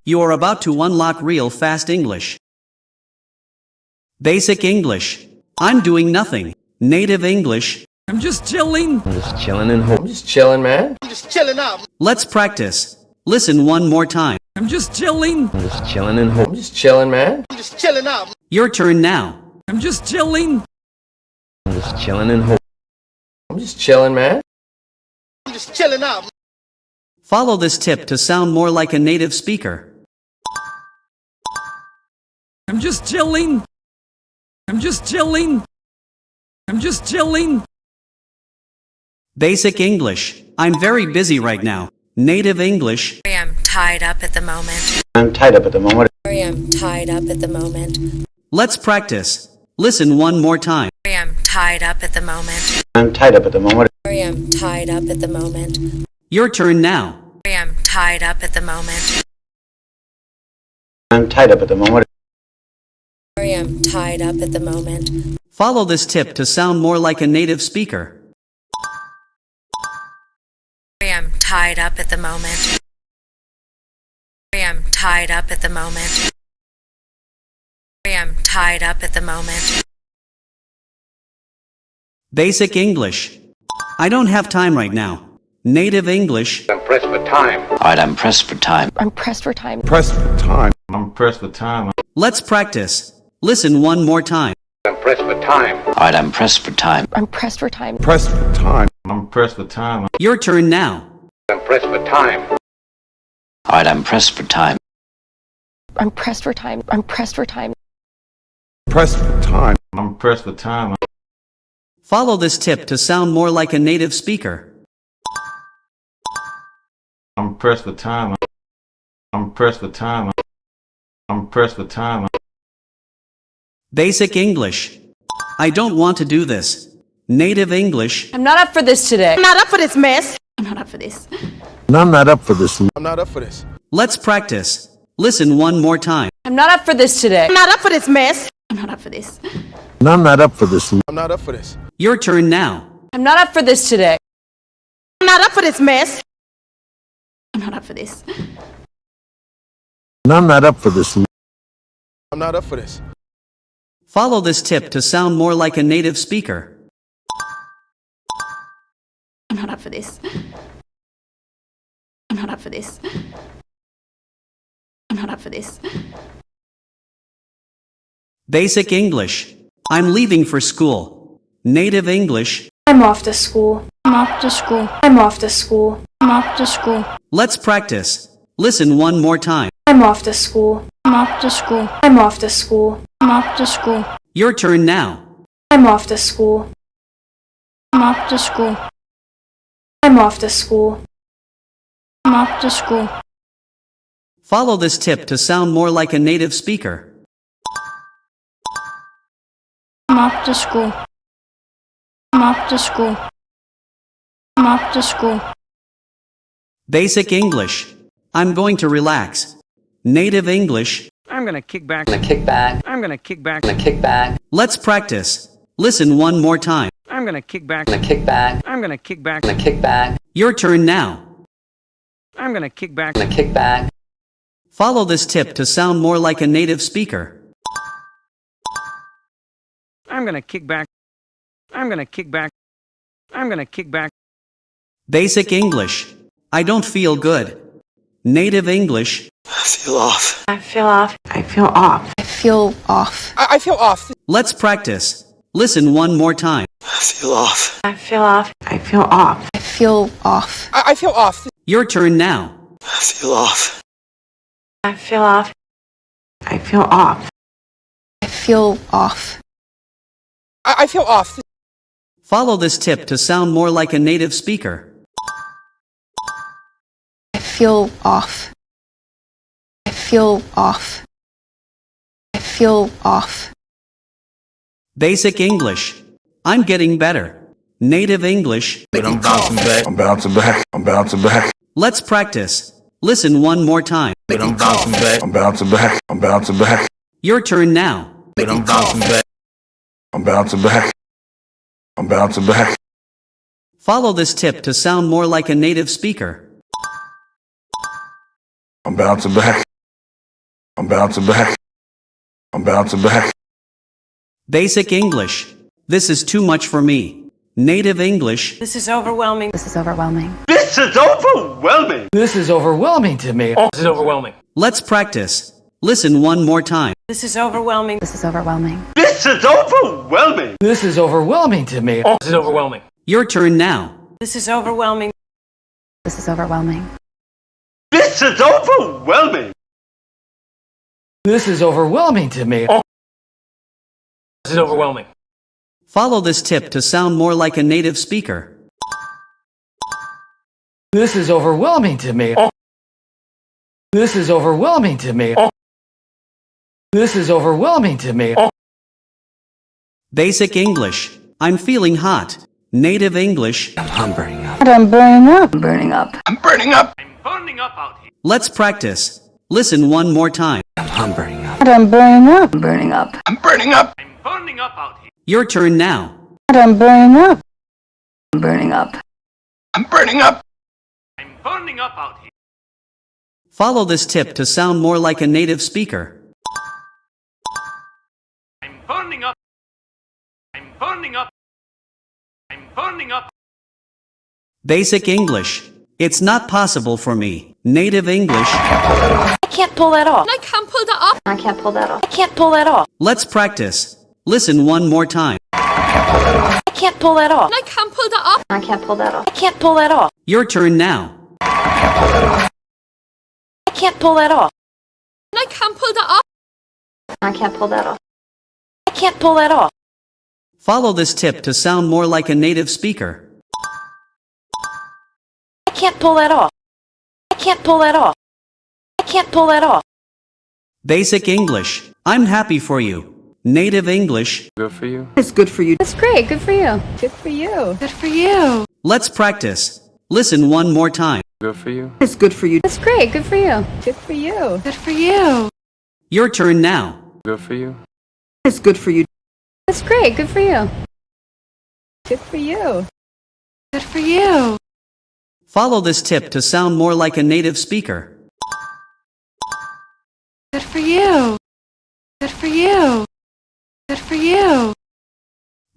You are about to unlock real fast English. Basic English. I'm doing nothing. Native English. I'm just chilling. I'm just chilling and home. I'm just chilling, man. I'm just chilling out. Let's practice. Listen one more time. I'm just chilling. I'm just chilling and home. I'm just chilling, man. I'm just chilling out. Your turn now. I'm just chilling. I'm just chilling and home. I'm just chilling, man. I'm just chilling out. Follow this tip to sound more like a native speaker. I'm just chilling. I'm just chilling. I'm just chilling. Basic English. I'm very busy right now. Native English. I am tied up at the moment. I'm tied up at the moment. I am tied up at the moment. Let's practice. Listen one more time. I am tied up at the moment. I'm tied up at the moment. I am tied up at the moment. Your turn now. I am tied up at the moment. I'm tied up at the moment. I am tied up at the moment. Follow this tip to sound more like a native speaker. I am tied up at the moment. I am tied up at the moment. I am tied up at the moment. Basic English. I don't have time right now. Native English. I'm pressed for time. Alright, I'm pressed for time. I'm pressed for time. Pressed for time. I'm pressed for time. Let's practice. Listen one more time. I'm pressed for time. Alright, I'm pressed for time. I'm pressed for time. Pressed for time. I'm pressed for time. Your turn now. I'm pressed for time. Alright, I'm pressed for time. I'm pressed for time. I'm pressed for time. Pressed for time. I'm pressed for time. Follow this tip to sound more like a native speaker. I'm pressed for time. I'm pressed for time. I'm pressed for time. Basic English. I don't want to do this. Native English. I'm not up for this today. I'm not up for this mess. I'm not up for this. I'm not up for this. I'm not up for this. Let's practice. Listen one more time. I'm not up for this today. I'm not up for this mess. I'm not up for this. I'm not up for this. I'm not up for this. Your turn now. I'm not up for this today. I'm not up for this mess. I'm not up for this. I'm not up for this. I'm not up for this. Follow this tip to sound more like a native speaker. I'm not up for this. I'm not up for this. I'm not up for this. Basic English. I'm leaving for school. Native English. I'm off to school. I'm off to school. I'm off to school. I'm off to school. Let's practice. Listen one more time. I'm off to school. I'm off to school. I'm off to school. I'm off to school. Your turn now. I'm off to school. I'm off to school. I'm off to school. I'm off to school. Follow this tip to sound more like a native speaker. I'm off to school. I'm off to school. I'm off to school. Basic English. I'm going to relax. Native English. I'm gonna kick back. I'm gonna kick back. I'm gonna kick back. I'm gonna kick back. Let's practice. Listen one more time. I'm gonna kick back. I'm gonna kick back. I'm gonna kick back. I'm gonna kick back. Your turn now. I'm gonna kick back. I'm gonna kick back. Follow this tip to sound more like a native speaker. I'm gonna kick back. I'm gonna kick back. I'm gonna kick back. Basic English. I don't feel good. Native English. I feel off. I feel off. I feel off. I feel off. I feel off. Let's practice. Listen one more time. I feel off. I feel off. I feel off. I feel off. I feel off. Your turn now. I feel off. I feel off. I feel off. I feel off. I feel off. Follow this tip to sound more like a native speaker. I feel off. I feel off. I feel off. Basic English. I'm getting better. Native English. But I'm bouncing back. I'm bouncing back. I'm bouncing back. Let's practice. Listen one more time. But I'm bouncing back. I'm bouncing back. I'm bouncing back. Your turn now. But I'm bouncing back. I'm bouncing back. I'm bouncing back. Follow this tip to sound more like a native speaker. I'm bouncing back. I'm bouncing back. I'm bouncing back. Basic English. This is too much for me. Native English. This is overwhelming. This is overwhelming. This is overwhelming. This is overwhelming to me. This is overwhelming. Let's practice. Listen one more time. This is overwhelming. This is overwhelming. This is overwhelming. This is overwhelming to me. This is overwhelming. Your turn now. This is overwhelming. This is overwhelming. This is overwhelming. This is overwhelming to me. This is overwhelming. Follow this tip to sound more like a native speaker. This is overwhelming to me. This is overwhelming to me. This is overwhelming to me. Basic English. I'm feeling hot. Native English. I'm burning up. I'm burning up. I'm burning up. I'm burning up. Let's practice. Listen one more time. I'm burning up. I'm burning up. I'm burning up. I'm burning up. Your turn now. I'm burning up. I'm burning up. I'm burning up. Follow this tip to sound more like a native speaker. Basic English. It's not possible for me. Native English. I can't pull that off. I can't pull that off. I can't pull that off. I can't pull that off. Let's practice. Listen one more time. I can't pull that off. I can't pull that off. I can't pull that off. I can't pull that off. Your turn now. I can't pull that off. I can't pull that off. I can't pull that off. I can't pull that off. Follow this tip to sound more like a native speaker. I can't pull that off. I can't pull that off. I can't pull that off. Basic English. I'm happy for you. Native English. Good for you. It's good for you. That's great. Good for you. Good for you. Good for you. Let's practice. Listen one more time. Good for you. It's good for you. That's great. Good for you. Good for you. Good for you. Your turn now. Good for you. It's good for you. That's great. Good for you. Good for you. Good for you. Follow this tip to sound more like a native speaker. Good for you. Good for you. Good for you.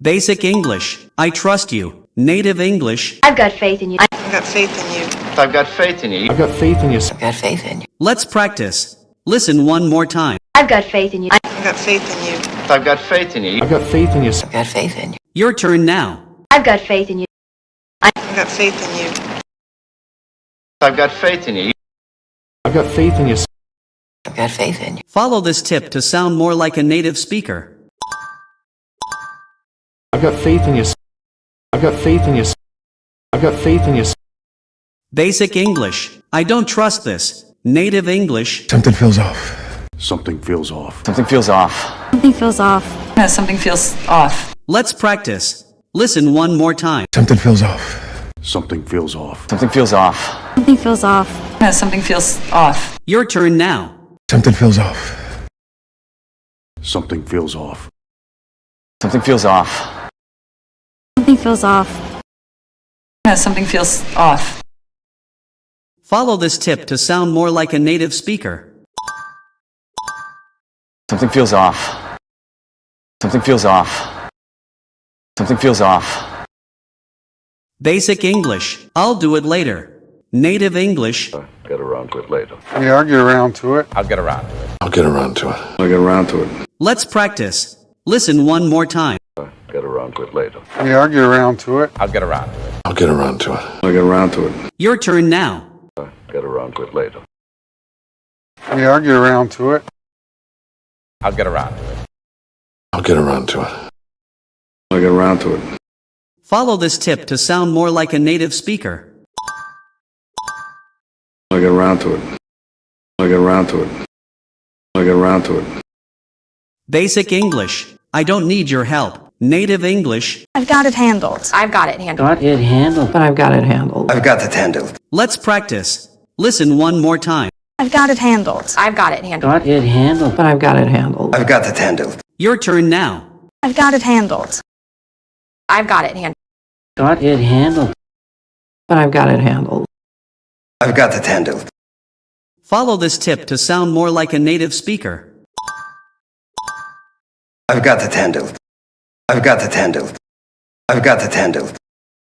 Basic English. I trust you. Native English. I've got faith in you. I've got faith in you. I've got faith in you. I've got faith in you. I've got faith in you. Let's practice. Listen one more time. I've got faith in you. I've got faith in you. I've got faith in you. I've got faith in you. I've got faith in you. Your turn now. I've got faith in you. I've got faith in you. I've got faith in you. I've got faith in you. I've got faith in you. Follow this tip to sound more like a native speaker. I've got faith in you. I've got faith in you. I've got faith in you. Basic English. I don't trust this. Native English. Something feels off. Something feels off. Something feels off. Something feels off. Something feels off. Let's practice. Listen one more time. Something feels off. Something feels off. Something feels off. Something feels off. Something feels off. Your turn now. Something feels off. Something feels off. Something feels off. Something feels off. Something feels off. Follow this tip to sound more like a native speaker. Something feels off. Something feels off. Something feels off. Basic English. I'll do it later. Native English. Get around to it later. Yeah, I'll get around to it. I'll get around to it. I'll get around to it. I'll get around to it. Let's practice. Listen one more time. Get around to it later. Yeah, I'll get around to it. I'll get around to it. I'll get around to it. I'll get around to it. Your turn now. Get around to it later. Yeah, I'll get around to it. I'll get around to it. I'll get around to it. I'll get around to it. Follow this tip to sound more like a native speaker. I'll get around to it. I'll get around to it. I'll get around to it. Basic English. I don't need your help. Native English. I've got it handled. I've got it handled. Got it handled. But I've got it handled. I've got it handled. Let's practice. Listen one more time. I've got it handled. I've got it handled. Got it handled. But I've got it handled. I've got it handled. Your turn now. I've got it handled. I've got it handled. Got it handled. But I've got it handled. I've got it handled. Follow this tip to sound more like a native speaker. I've got it handled. I've got it handled. I've got it handled.